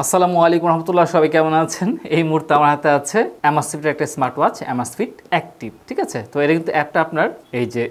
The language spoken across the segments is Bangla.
আসসালামু আলাইকুম রহমতুল্লাহ, সবাই কেমন আছেন? এই মুহূর্তে আমার হাতে আছে অ্যামাসফিটের একটা স্মার্ট ওয়াচ অ্যামাসফিট অ্যাক্টিভ। ঠিক আছে, তো এটা কিন্তু অ্যাপটা আপনার এই যে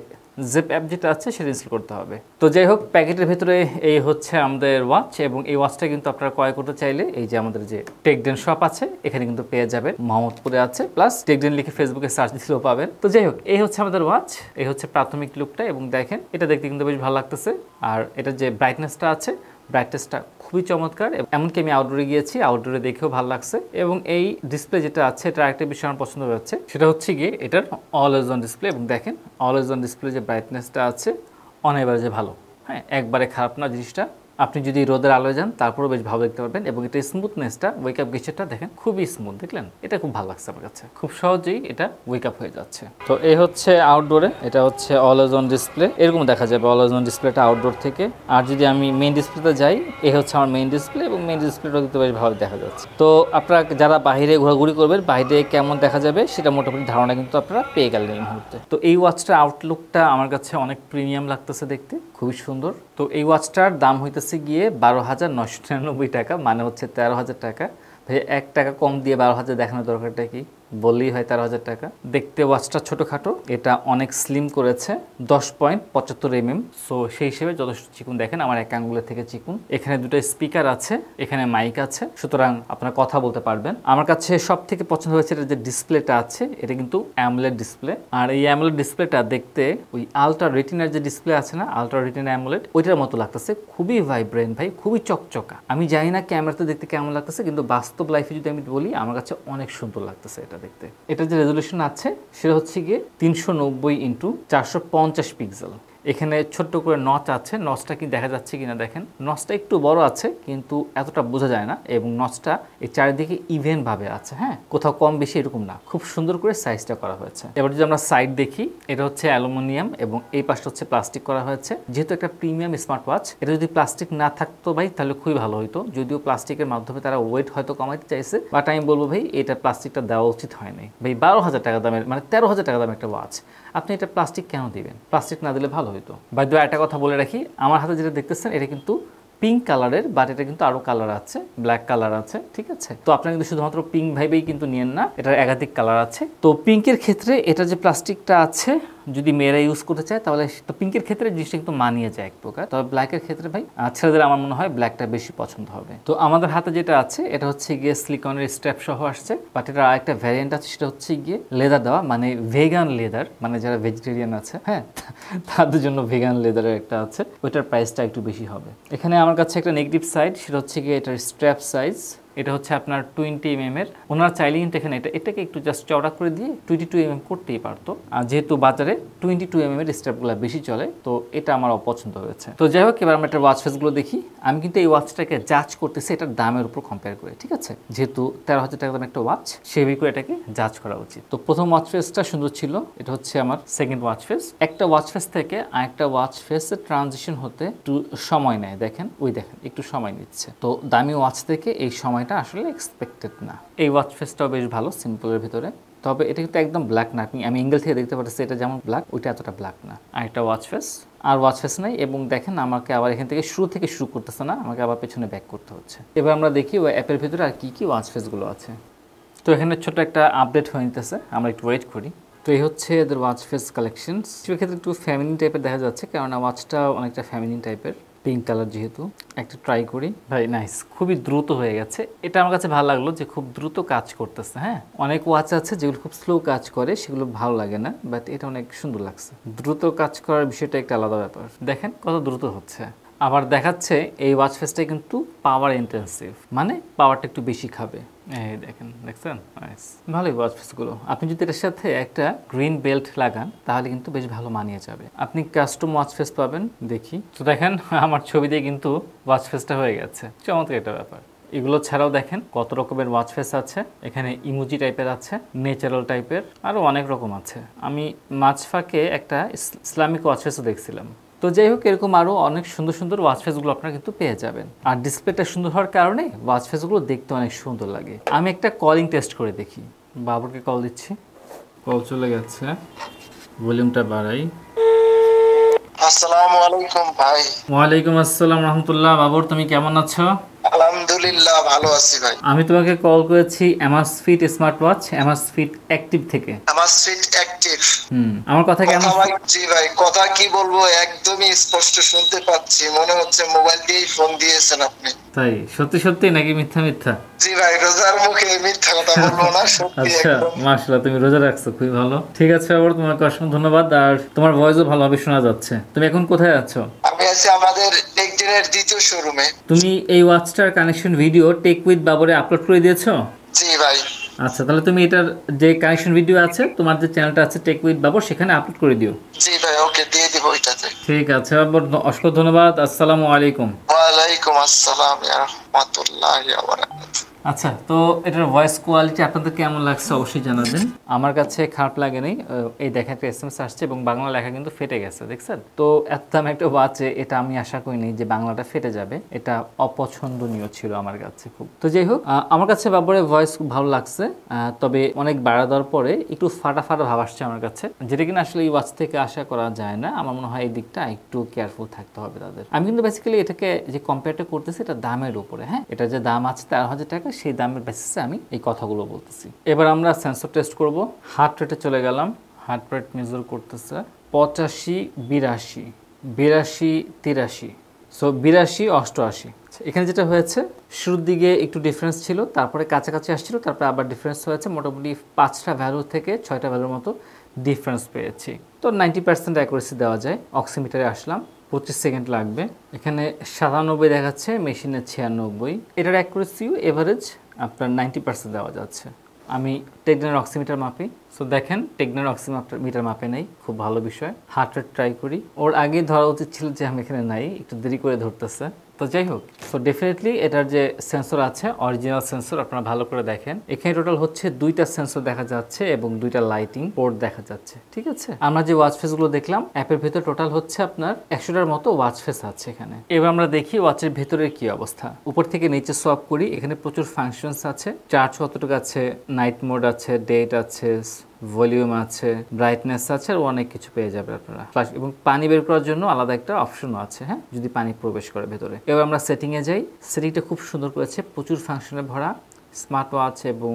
জেপ অ্যাপ যেটা আছে সেটা ইনস্টল করতে হবে। তো যাই হোক, প্যাকেটের ভেতরে এই হচ্ছে আমাদের ওয়াচ, এবং এই ওয়াচটা কিন্তু আপনারা ক্রয় করতে চাইলে এই যে আমাদের যে টেকডেন শপ আছে এখানে কিন্তু পেয়ে যাবেন। মোহাম্মদপুরে আছে, প্লাস টেকডেন লিখে ফেসবুকে সার্চ দিলেও পাবেন। তো যাই হোক, এই হচ্ছে আমাদের ওয়াচ, এই হচ্ছে প্রাথমিক লুকটা, এবং দেখেন এটা দেখতে কিন্তু বেশ ভালো লাগতেছে। আর এটার যে ব্রাইটনেসটা আছে, ব্রাইটনেসটা খুবই চমৎকার। এমনকি আমি আউটডোরে গিয়েছি, আউটডোরে দেখেও ভালো লাগছে। এবং এই ডিসপ্লে যেটা আছে, এটা আরেকটা বিষয় আমার পছন্দ হচ্ছে, সেটা হচ্ছে গিয়ে এটার অলওয়েজ অন ডিসপ্লে। এবং দেখেন অলওয়েজ অন ডিসপ্লে যে ব্রাইটনেসটা আছে অন এভারেজে ভালো, হ্যাঁ, একবারে খারাপ না জিনিসটা। আপনি যদি রোদের আলোয় যান তারপরেও বেশ ভালো দেখতে পারবেন। এবং এটা স্মুথনেসটা, ওয়েক আপ গেচারটা দেখেন খুবই স্মুথ, দেখলেন? এটা খুব ভালো লাগছে আমার কাছে, খুব সহজেই এটা ওয়েক আপ হয়ে যাচ্ছে। তো এই হচ্ছে আউটডোরে, এটা হচ্ছে অলওয়েজ অন ডিসপ্লে, এরকম দেখা যাবে অলওয়েজ অন ডিসপ্লেটা আউটডোর থেকে। আর যদি আমি মেইন ডিসপ্লেতে যাই, এই হচ্ছে আমার মেইন ডিসপ্লে, এবং মেইন ডিসপ্লেটা কিন্তু বেশ ভালো দেখা যাচ্ছে। তো আপনারা যারা বাইরে ঘোরাঘুরি করবেন, বাইরে কেমন দেখা যাবে সেটা মোটামুটি ধারণা কিন্তু আপনারা পেয়ে গেলেন এই মুহূর্তে। তো এই ওয়াচটার আউটলুকটা আমার কাছে অনেক প্রিমিয়াম লাগতেছে দেখতে, খুবই সুন্দর। তো এই ওয়াচটার দাম হইতেছে গিয়ে 12,999 টাকা, মানে হচ্ছে 13,000 টাকা। ভাই 1 টাকা কম দিয়ে 12,000 দেখানোর দরকারটা কি? বললেই হয় 13,000 টাকা। দেখতে ওয়াচটা ছোটোখাটো, এটা অনেক স্লিম করেছে, 10.75 mm। সো সেই হিসেবে যথেষ্ট চিকুন, দেখেন আমার এক আঙ্গুলের থেকে চিকুন। এখানে দুটো স্পিকার আছে, এখানে মাইক আছে, সুতরাং আপনারা কথা বলতে পারবেন। আমার কাছে সব থেকে পছন্দ হয়েছে এটা যে ডিসপ্লেটা আছে, এটা কিন্তু অ্যামোলেড ডিসপ্লে। আর এই অ্যামোলেড ডিসপ্লেটা দেখতে ওই আলট্রা রেটিনার যে ডিসপ্লে আছে না, আলট্রা রেটিনা অ্যামোলেড, ওইটার মতো লাগতেছে। খুবই ভাইব্রেন্ট ভাই, খুবই চকচকা। আমি জানি না ক্যামেরাতে দেখতে কেমন লাগতেছে, কিন্তু বাস্তব লাইফে যদি আমি বলি, আমার কাছে অনেক সুন্দর লাগতেছে এটা দেখতে। এটা যে রেজলিউশন আছে সেটা হচ্ছে গিয়ে 390x450 পিক্সেল। এখানে ছোট্ট করে নচ আছে, নচটা কি দেখা যাচ্ছে কিনা দেখেন, নচটা একটু বড় আছে কিন্তু এতটা বোঝা যায় না। এবং নচটা এই চারিদিকে ইভেন ভাবে আছে, হ্যাঁ, কোথাও কম বেশি এরকম না, খুব সুন্দর করে সাইজটা করা হয়েছে। এবার যদি আমরা সাইড দেখি, এটা হচ্ছে অ্যালুমিনিয়াম এবং এই পাশটা হচ্ছে প্লাস্টিক করা হয়েছে। যেহেতু একটা প্রিমিয়াম স্মার্ট ওয়াচ, এটা যদি প্লাস্টিক না থাকতো ভাই তাহলে খুবই ভালো হতো। যদিও প্লাস্টিকের মাধ্যমে তারা ওয়েট হয়তো কমাইতে চাইছে, বাট আমি বলবো ভাই এটা প্লাস্টিকটা দেওয়া উচিত হয়নি। ভাই 12,000 টাকা দামের, মানে 13,000 টাকা দামের একটা ওয়াচ, আপনি এটা প্লাস্টিক কেন দিবেন? প্লাস্টিক না দিলে ভালো হতো। বাই দ্য ওয়ে, একটা কথা বলে রাখি, আমার হাতে যেটা দেখতেছেন এটা কিন্তু পিঙ্ক কালারের, বাট এটা কিন্তু আরো কালার আছে, ব্ল্যাক কালার আছে, ঠিক আছে? তো আপনারা কিন্তু শুধুমাত্র পিঙ্ক ভাইবেই কিন্তু নিয়েন না, এটার একাধিক কালার আছে। তো পিঙ্কের ক্ষেত্রে এটা যে প্লাস্টিকটা আছে, যদি মেয়েরা ইউজ করতে চায় তাহলে তো পিঙ্কের ক্ষেত্রে জিনিসটা কিন্তু মানিয়ে যায় এক প্রকার। তবে ব্ল্যাকের ক্ষেত্রে ভাই ছেলেদের আমার মনে হয় ব্ল্যাকটা বেশি পছন্দ হবে। তো আমাদের হাতে যেটা আছে এটা হচ্ছে গিয়ে সিলিকনের স্ট্র্যাপ সহ আসছে, বাট এটা আরেকটা ভ্যারিয়েন্ট আছে, সেটা হচ্ছে গিয়ে লেদার দেওয়া, মানে ভেগান লেদার, মানে যারা ভেজিটেরিয়ান আছে, হ্যাঁ, তাদের জন্য ভেগান লেদারের একটা আছে, ওইটার প্রাইসটা একটু বেশি হবে। এখানে আমার কাছে একটা নেগেটিভ সাইড, সেটা হচ্ছে গিয়ে এটার স্ট্র্যাপ সাইজ। এটা হচ্ছে আপনার 20 mm এর। ওনারা চাইলে কিন্তু এখানে এটাকে একটু জাস্ট চওড়া করে দিয়ে 22 mm করতেই পারতো, আর যেহেতু বাজারে 22 mm এর স্ট্র্যাপগুলো বেশি চলে, তো এটা আমার অপছন্দ হয়েছে। তো যাই হোক, এবার আমরা একটা ওয়াচ ফেসগুলো দেখি। আমি কিন্তু এই ওয়াচটাকে জাজ করতেছি এটার দামের উপর কম্পেয়ার করে, ঠিক আছে? যেহেতু 13,000 টাকা দামের একটা ওয়াচ, সেভাবে করে এটাকে জাজ করা উচিত। তো প্রথম ওয়াচ ফেসটা সুন্দর ছিল, এটা হচ্ছে আমার সেকেন্ড ওয়াচ ফেস। একটা ওয়াচ ফেস থেকে আরেকটা ওয়াচ ফেসের ট্রানজিশন হতে একটু সময় নেয়, দেখেন, ওই দেখেন একটু সময় নিচ্ছে। তো দামি ওয়াচ থেকে এই সময়টা আসলে এক্সপেক্টেড না। এই ওয়াচ ফেসটাও বেশ ভালো, সিম্পলের ভিতরে। তবে এটা কিন্তু একদম ব্ল্যাক না, আমি অ্যাঙ্গেল থেকে দেখতে পাচ্ছি এটা যেমন ব্ল্যাক, ওইটা এতটা ব্ল্যাক না। আর একটা ওয়াচ ফেস, আর ওয়াচ ফেস নাই। এবং দেখেন আমাকে আবার এখান থেকে শুরু করতেছে না, আমাকে আবার পেছনে ব্যাক করতে হচ্ছে। এবার আমরা দেখি ওই অ্যাপের ভিতরে আর কি কি ওয়াচ ফেসগুলো আছে। তো এখানে ছোট একটা আপডেট হয়ে নিতেছে, আমরা একটু ওয়েট করি। তো এই হচ্ছে এদের ওয়াচ ফেস কালেকশনস। সেক্ষেত্রে একটু ফ্যামিলি টাইপের দেখা যাচ্ছে, কারণ ওয়াচটা অনেকটা ফ্যামিলি টাইপের, পিঙ্ক কালার যেহেতু। একটা ট্রাই করি, ভাই নাইস, খুবই দ্রুত হয়ে গেছে। এটা আমার কাছে ভালো লাগলো যে খুব দ্রুত কাজ করতেছে। হ্যাঁ, অনেক ওয়াচ আছে যেগুলো খুব স্লো কাজ করে, সেগুলো ভালো লাগে না, বাট এটা অনেক সুন্দর লাগছে। দ্রুত কাজ করার বিষয়টা একটা আলাদা ব্যাপার, দেখেন কত দ্রুত হচ্ছে। আবার দেখাচ্ছে এই ওয়াচ ফেসটা কিন্তু পাওয়ার ইন্টেন্সিভ, মানে পাওয়ারটা একটু বেশি খাবে। এই দেখেন, দেখছেন? ভালোই ওয়াচ ফেসগুলো। আপনি যদি এটার সাথে একটা গ্রিন বেল্ট লাগান তাহলে কিন্তু বেশ ভালো মানিয়ে যাবে। আপনি কাস্টম ওয়াচ ফেস পাবেন, দেখি। তো দেখেন আমার ছবি দিয়ে কিন্তু ওয়াচ ফেসটা হয়ে গেছে, চমৎকার একটা ব্যাপার। এগুলো ছাড়াও দেখেন কত রকমের ওয়াচ ফেস আছে। এখানে ইমোজি টাইপের আছে, ন্যাচারাল টাইপের, আরও অনেক রকম আছে। আমি মাঝফাঁকে একটা ইসলামিক ওয়াচ ফেসও দেখছিলাম। তো যাই হোক, এরকম আরও অনেক সুন্দর সুন্দর ওয়াচ ফেসগুলো আপনারা কিন্তু পেয়ে যাবেন। আর ডিসপ্লেটা সুন্দর হওয়ার কারণে ওয়াচ ফেসগুলো দেখতে অনেক সুন্দর লাগে। আমি একটা কলিং টেস্ট করে দেখি, বাবুরকে কল দিচ্ছি, কল চলে গেছে, ভলিউমটা বাড়াই। আসসালামু আলাইকুম ভাই। ওয়ালাইকুম আসসালাম রহমতুল্লাহ। বাবুর, তুমি কেমন আছো? আলহামদুলিল্লাহ ভালো আছি ভাই। আমি তোমাকে কল করেছি অ্যামাজফিট স্মার্ট ওয়াচ অ্যামাজফিট অ্যাক্টিভ থেকে। আমার সিট অ্যাক্টিভ। আমার কথা কথা কেমন? ভাই, জি ভাই, কথা কি বলবো, একদমই স্পষ্ট শুনতে পাচ্ছি, মনে হচ্ছে মোবাইল দিয়েই ফোন দিয়েছেন আপনি। তাই সত্যি সত্যি নাকি মিথ্যা মিথ্যা? জি ভাই, রোজার মুখে মিথ্যা কথা বলবো না, সত্যি আচ্ছা, একদম। মাশাআল্লাহ, তুমি রোজা রাখছো, খুবই ভালো। ঠিক আছে, আবার তোমাকে অসংখ্য ধন্যবাদ। আর তোমার ভয়েসও ভালোভাবে শোনা যাচ্ছে। তুমি এখন কোথায় আছো? আমি আছি আমাদের টেকডিনের দ্বিতীয় শোরুমে। তুমি এই ওয়াচটার কানেকশন ভিডিও টেক উইথ বাবরে আপলোড করে দিয়েছো? জি ভাই। আচ্ছা, তাহলে তুমি এটার যে কানেকশন ভিডিও আছে, তোমার যে চ্যানেলটা আছে টেক উইথ বাবর, সেখানে আপলোড করে দিও। জি ভাই, ওকে, দিয়ে দিব ওইটাতে। ঠিক আছে, আবার অসংখ্য ধন্যবাদ। আসসালামু আলাইকুম। ওয়ালাইকুম আসসালাম ইয়া রাহমাতুল্লাহি ওয়া বারাকাতুহু। আচ্ছা, তো এটার ভয়েস কোয়ালিটি আপনাদের কেমন লাগছে অবশ্যই জানাবেন। আমার কাছে খারাপ লাগে নাই। এই দেখেন একটা এসএমএস আসছে এবং বাংলা লেখা কিন্তু ফেটে গেছে, দেখছেন? তো এত দাম একটা ওয়াচে এটা আমি আশা করিনি যে বাংলাটা ফেটে যাবে। এটা অপছন্দনীয় ছিল আমার কাছে খুব। তো যাই হোক, আমার কাছে বাবরের ভয়েস খুব ভালো লাগছে। তবে অনেক বাড়া দেওয়ার পরে একটু ফাটা ফাটা ভাব আসছে আমার কাছে, যেটা কিনা আসলে এই ওয়াচ থেকে আশা করা যায় না। আমার মনে হয় এই দিকটা একটু কেয়ারফুল থাকতে হবে তাদের। আমি কিন্তু বেসিক্যালি এটাকে যে কম্পেয়ারটা করতেছি এটা দামের উপরে। হ্যাঁ, এটা যে দাম আছে 13,000 টাকা, সেই দামের বেসিসে আমি এই কথাগুলো বলতেছি। এবার আমরা সেন্সর টেস্ট করব। হার্ট রেটে চলে গেলাম। হার্ট রেট মেজার করতেছে 85, 82, 82, 83। সো 82, 88। এখানে যেটা হয়েছে, শুরুর দিকে একটু ডিফারেন্স ছিল, তারপরে কাছাকাছি আসছিল, তারপরে আবার ডিফারেন্স হয়েছে। মোটামুটি 5টা ভ্যালু থেকে 6টা ভ্যালুর মতো ডিফারেন্স পেয়েছি। তো 90% অ্যাকুরেসি দেওয়া যায়। অক্সিমিটারে আসলাম, 25 সেকেন্ড লাগবে। এখানে 97 দেখাচ্ছে, মেশিনে 96। এটার অ্যাকুরেসিও এভারেজ আপনার 90% দেওয়া যাচ্ছে। আমি টেকনার অক্সিমিটার মাপি। সো দেখেন, টেকনার অক্সিমিটার মাপে নেই, খুব ভালো বিষয়। হার্ট রেট ট্রাই করি। ওর আগে ধরা উচিত ছিল যে আমি এখানে নাই, একটু দেরি করে ধরতেছে। তো যাই হোক, সো ডেফিনেটলি এটার যে সেন্সর আছে অরিজিনাল সেন্সর, আপনারা ভালো করে দেখেন। এখানে টোটাল হচ্ছে 2টা সেন্সর দেখা যাচ্ছে এবং 2টা লাইটিং পোর্ট দেখা যাচ্ছে। ঠিক আছে, আমরা যে ওয়াচ ফেসগুলো দেখলাম, অ্যাপের ভিতরে টোটাল হচ্ছে আপনার 100টার মতো ওয়াচ ফেস আছে এখানে। এবার আমরা দেখি ওয়াচের ভেতরের কি অবস্থা। উপর থেকে নিচে সোয়াপ করি। এখানে প্রচুর ফাংশনস আছে। চার্জ কতটুকু আছে, নাইট মোড আছে, ডেট আছে, ভলিউম আছে, ব্রাইটনেস আছে, আর অনেক কিছু পেয়ে যাবে আপনারা। এবং পানি বের করার জন্য আলাদা একটা অপশনও আছে, হ্যাঁ, যদি পানি প্রবেশ করে ভেতরে। এবার আমরা সেটিংয়ে যাই। সেটিংটা খুব সুন্দর করেছে, প্রচুর ফাংশনে ভরা। স্মার্ট ওয়াচ এবং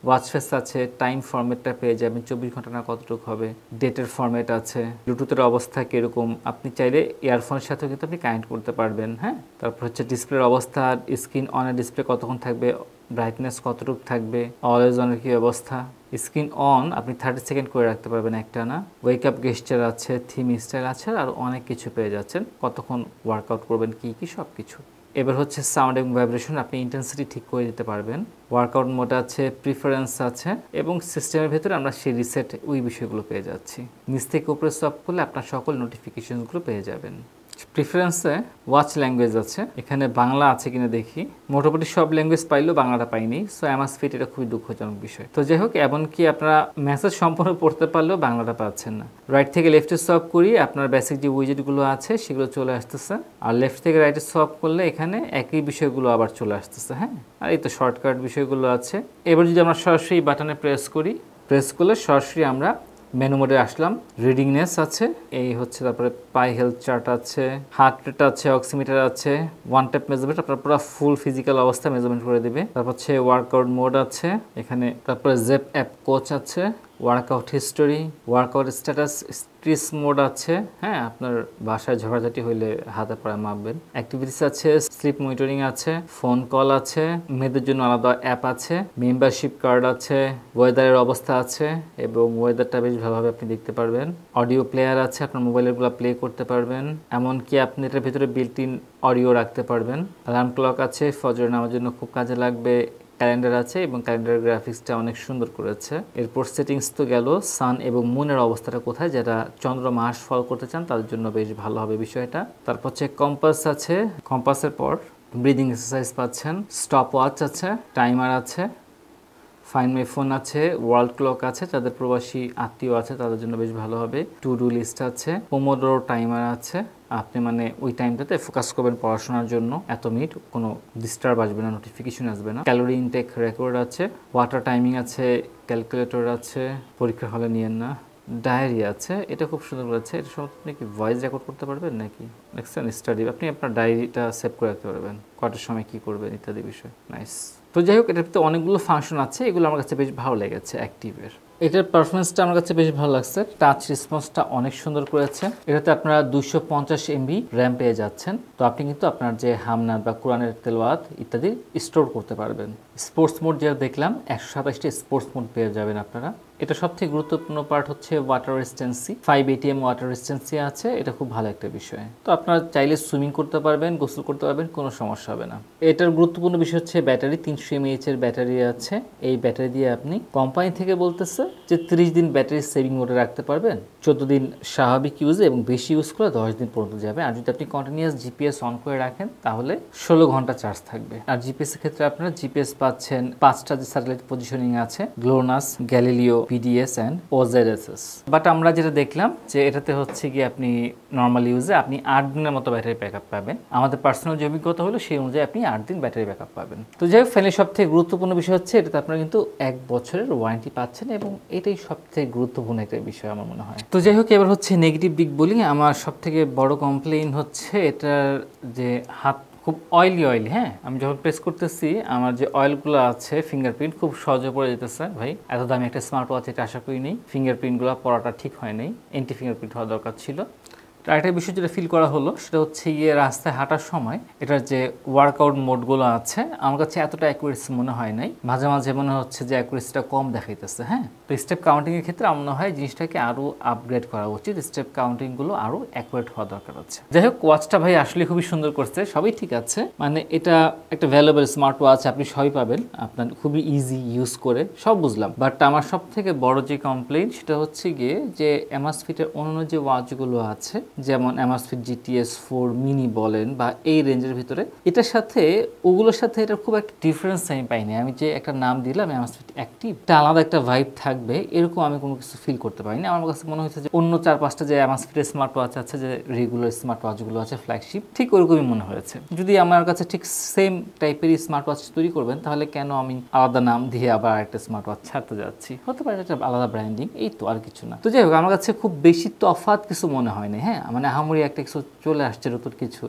ওয়াচ ফেস আছে, টাইম ফরম্যাটটা পেয়ে যাবেন, 24 ঘন্টা না কতটুকু হবে, ডেটের ফরম্যাট আছে, ব্লুটুথের অবস্থা কীরকম, আপনি চাইলে ইয়ারফোনের সাথেও কিন্তু আপনি কানেক্ট করতে পারবেন। হ্যাঁ, তারপর হচ্ছে ডিসপ্লের অবস্থা, স্ক্রিন অনের ডিসপ্লে কতক্ষণ থাকবে, ব্রাইটনেস কতটুকু থাকবে, অলওয়েজ অনের কী অবস্থা, স্ক্রিন অন আপনি 30 সেকেন্ড করে রাখতে পারবেন একটা না, ওয়েক আপ গেস্টার আছে, থিম স্টাইল আছে, আর অনেক কিছু পেয়ে যাচ্ছেন, কতক্ষণ ওয়ার্কআউট করবেন কী কী সব কিছু। এবার হচ্ছে সাউন্ড এবং ভাইব্রেশন, আপনি ইন্টেন্সিটি ঠিক করে দিতে পারবেন। ওয়ার্কআউট মোড আছে, প্রিফারেন্স আছে, এবং সিস্টেমের ভেতরে আমরা সেই রিসেট ওই বিষয়গুলো পেয়ে যাচ্ছি। নিচ থেকে উপরে সোয়াপ করলে আপনার সকল নোটিফিকেশনসগুলো পেয়ে যাবেন। প্রিফারেন্সে ওয়াচ ল্যাঙ্গুয়েজ আছে, এখানে বাংলা আছে কিনা দেখি। মোটামুটি সব ল্যাঙ্গুয়েজ পাইলেও বাংলাটা পাইনি। সো অ্যামাজফিট এটা খুবই দুঃখজনক বিষয়। তো যাই হোক, এমনকি আপনারা মেসেজ সম্পূর্ণ পড়তে পারলেও বাংলাটা পাচ্ছেন না। রাইট থেকে লেফটে সোয়াপ করি, আপনার বেসিক যে উইজেটগুলো আছে সেগুলো চলে আসতেছে। আর লেফট থেকে রাইটে সোয়াপ করলে এখানে একই বিষয়গুলো আবার চলে আসতেছে। হ্যাঁ, আর এই তো শর্টকাট বিষয়গুলো আছে। এবার যদি আমরা সরাসরি বাটনে প্রেস করি, প্রেস করলে সরাসরি আমরা মেনু মোডে আসলাম। রিডিংনেস আছে, এই হচ্ছে, তারপরে পাই হেলথ চার্ট আছে, হার্ট রেট আছে, অক্সিমিটার আছে, ওয়ান ট্যাপ মেজারমেন্ট, আপনার পুরো ফুল ফিজিক্যাল অবস্থা মেজারমেন্ট করে দিবে। তারপর হচ্ছে ওয়ার্কআউট মোড আছে এখানে, তারপরে জেপ অ্যাপ কোচ আছে, workout history, workout status, stress mode আছে। হ্যাঁ, আপনার বাসায় ঝগড়াঝাটি হইলে হাতে পড়ে মাপবেন। অ্যাক্টিভিটিস আছে, স্লিপ মনিটরিং আছে, ফোন কল আছে, মেয়েদের জন্য আলাদা অ্যাপ আছে, মেম্বারশিপ কার্ড আছে, ওয়েদারের অবস্থা আছে এবং ওয়েদারটা বেশ ভালোভাবে আপনি দেখতে পারবেন। অডিও প্লেয়ার আছে, আপনার মোবাইলেরগুলো প্লে করতে পারবেন। এমনকি আপনি এটার ভিতরে বিল্ট ইন অডিও রাখতে পারবেন। অ্যালার্ম ক্লক আছে, ফজর নামার জন্য খুব কাজে লাগবে। ক্যালেন্ডার আছে এবং ক্যালেন্ডার গ্রাফিক্সটা অনেক সুন্দর করেছে। এরপর সেটিংস তো গেল, সান এবং মুনের অবস্থাটা কোথায়, যারা চন্দ্র মাস ফলো করতে চান তাদের জন্য বেশ ভালো হবে বিষয়টা। তারপর হচ্ছে কম্পাস আছে, কম্পাসের পর ব্রিদিং এক্সারসাইজ পাচ্ছেন, স্টপ ওয়াচ আছে, টাইমার আছে, ফাইন মাই ফোন আছে, ওয়ার্ল্ড ক্লক আছে, যাদের প্রবাসী আত্মীয় আছে তাদের জন্য বেশ ভালো হবে। টু ডু লিস্ট আছে, পোমোডোরো টাইমার আছে, আপনি মানে ওই টাইমটাতে ফোকাস করবেন পড়াশোনার জন্য, এত মিনিট কোনো ডিস্টার্ব আসবে না, নোটিফিকেশন আসবে না। ক্যালোরি ইনটেক রেকর্ড আছে, ওয়াটার টাইমিং আছে, ক্যালকুলেটর আছে, পরীক্ষার হলে নিয়েন না। ডায়েরি আছে, এটা খুব সুন্দর করেছে। এটা সময় আপনি কি ভয়েস রেকর্ড করতে পারবেন নাকি? দেখছেন স্টাডি, আপনি আপনার ডায়েরিটা সেভ করে রাখতে পারবেন, কটার সময় কি করবেন ইত্যাদি বিষয়। নাইস। তো যাই হোক, এটাতে অনেকগুলো ফাংশন আছে, এগুলো আমার কাছে বেশ ভালো লেগেছে অ্যাক্টিভের। এটার পারফরমেন্সটা আমার কাছে বেশ ভালো লাগছে, টাচ রেসপন্সটা অনেক সুন্দর করেছে। এটাতে আপনারা 250 MB র্যাম পেয়ে যাচ্ছেন। তো আপনি কিন্তু আপনার যে হামনাত বা কোরআনের তেলাওয়াত ইত্যাদি স্টোর করতে পারবেন। স্পোর্টস মোড যেটা দেখলাম 127টি স্পোর্টস মোড পেয়ে যাবেন আপনারা। এটা সবথেকে গুরুত্বপূর্ণ পার্ট হচ্ছে ওয়াটার রেজিস্ট্যান্সি, 5 ATM ওয়াটার রেজিস্ট্যান্সি আছে, এটা খুব ভালো একটা বিষয়। তো আপনারা চাইলে সুইমিং করতে পারবেন, গোসল করতে পারবেন, কোনো সমস্যা হবে না। এটার গুরুত্বপূর্ণ বিষয় হচ্ছে ব্যাটারি, 300 mAh এর ব্যাটারি আছে। এই ব্যাটারি দিয়ে আপনি কোম্পানি থেকে বলতেছে যে 30 দিন ব্যাটারি সেভিং মোডে রাখতে পারবেন, 14 দিন স্বাভাবিক ইউজে এবং বেশি ইউজ করে 10 দিন পর্যন্ত যাবে। আর যদি আপনি কন্টিনিউয়াস জিপিএস অন করে রাখেন তাহলে 16 ঘন্টা চার্জ থাকবে। আর জিপিএস এর ক্ষেত্রে আপনারা জিপিএস পাচ্ছেন 5টা যে স্যাটেলাইট পজিশনিং আছে, GLONASS, Galileo, PDS and QZSS. But আমরা যেটা দেখলাম যে এটাতে হচ্ছে কি আপনি নর্মাল ইউজে আপনি 8 দিনের মতো ব্যাটারি ব্যাকআপ পাবেন। আমাদের পার্সোনাল যে অভিজ্ঞতা হলো সেই অনুযায়ী আপনি 8 দিন ব্যাটারি ব্যাকআপ পাবেন। তো যাই হোক, ফাইনালি সবথেকে গুরুত্বপূর্ণ বিষয় হচ্ছে এটাতে আপনারা কিন্তু 1 বছরের ওয়ারেন্টি পাচ্ছেন এবং এটাই সবথেকে গুরুত্বপূর্ণ একটা বিষয় আমার মনে হয়। তো যাই হোক, এবার হচ্ছে নেগেটিভ দিক বলি। আমার সবথেকে বড় কমপ্লেইন হচ্ছে এটার যে হাত খুব অয়েলি। হ্যাঁ, আমি যখন প্রেস করতেছি আমার যে অয়েলগুলো আছে ফিঙ্গারপ্রিন্ট খুব সহজে পড়ে যেতেছে। ভাই এত দামি একটা স্মার্ট ওয়াচ এটা আশা করি নেই, ফিঙ্গারপ্রিন্টগুলো পড়াটা ঠিক হয় নাই, অ্যান্টি ফিঙ্গারপ্রিন্ট হওয়া দরকার ছিল। আরেকটা বিষয় যেটা ফিল করা হলো সেটা হচ্ছে রাস্তায় হাঁটার সময় এটার যে ওয়ার্কআউট মোডগুলো আছে আমার কাছে এতটা অ্যাকুরেসি মনে হয় নাই। মাঝে মাঝে মনে হচ্ছে যে অ্যাকুরেসিটা কম দেখাইতেছে। হ্যাঁ, তো স্টেপ কাউন্টিংয়ের ক্ষেত্রে আমার মনে হয় জিনিসটাকে আরও আপগ্রেড করা উচিত, স্টেপ কাউন্টিংগুলো আরও অ্যাকুরেট হওয়া দরকার আছে। যাই হোক, ওয়াচটা ভাই আসলে খুবই সুন্দর করছে, সবই ঠিক আছে। মানে এটা একটা ভ্যালুয়েবল স্মার্ট ওয়াচ, আপনি সবই পাবেন, আপনার খুবই ইজি ইউজ করে, সব বুঝলাম। বাট আমার সব থেকে বড় যে কমপ্লেইন সেটা হচ্ছে গিয়ে যে অ্যামাসফিটের অন্য যে ওয়াচগুলো আছে, যেমন অ্যামাসফিট GTS 4 মিনি বলেন বা এই রেঞ্জের ভিতরে, এটার সাথে ওগুলোর সাথে এটা খুব একটা ডিফারেন্স আমি পাইনি। আমি যে একটা নাম দিলাম অ্যামাসফিট অ্যাক্টিভ, এটা আলাদা একটা ভাইব থাকবে এরকম আমি কোনো কিছু ফিল করতে পারিনি। আমার কাছে মনে হয়েছে যে অন্য 4-5টা যে অ্যামাসফিটের স্মার্ট ওয়াচ আছে, যে রেগুলার স্মার্ট ওয়াচগুলো আছে ফ্ল্যাগশিপ, ঠিক ওরকমই মনে হয়েছে। যদি আমার কাছে ঠিক সেম টাইপেরই স্মার্ট ওয়াচ তৈরি করবেন তাহলে কেন আমি আলাদা নাম দিয়ে আবার একটা স্মার্ট ওয়াচ ছাড়তে যাচ্ছি? হতে পারে একটা আলাদা ব্র্যান্ডিং, এই তো, আর কিছু না। তো যাই হোক, আমার কাছে খুব বেশি তফাৎ কিছু মনে হয়নি। হ্যাঁ, মানে আহামরি একটা কিছু চলে আসছে নতুন কিছু,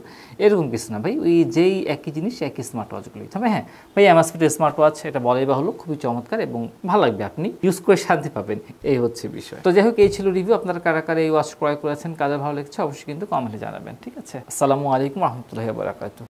এরকম কিছু না ভাই। ওই যেই একই জিনিস একই স্মার্ট ওয়াচগুলোই। তবে হ্যাঁ ভাই, অ্যামাসফিটের স্মার্ট ওয়াচ এটা বলাই বাহুল্য, খুবই চমৎকার এবং ভালো লাগবে, আপনি ইউজ করে শান্তি পাবেন, এই হচ্ছে বিষয়। তো যাই হোক, এই ছিল রিভিউ। আপনারা কারা কারা এই ওয়াচ ক্রয় করেছেন, কাদের ভালো লেগেছে অবশ্যই কিন্তু কমেন্টে জানাবেন। ঠিক আছে, আসসালামু আলাইকুম রহমতুল্লাহি ওয়া বারাকাতুহু।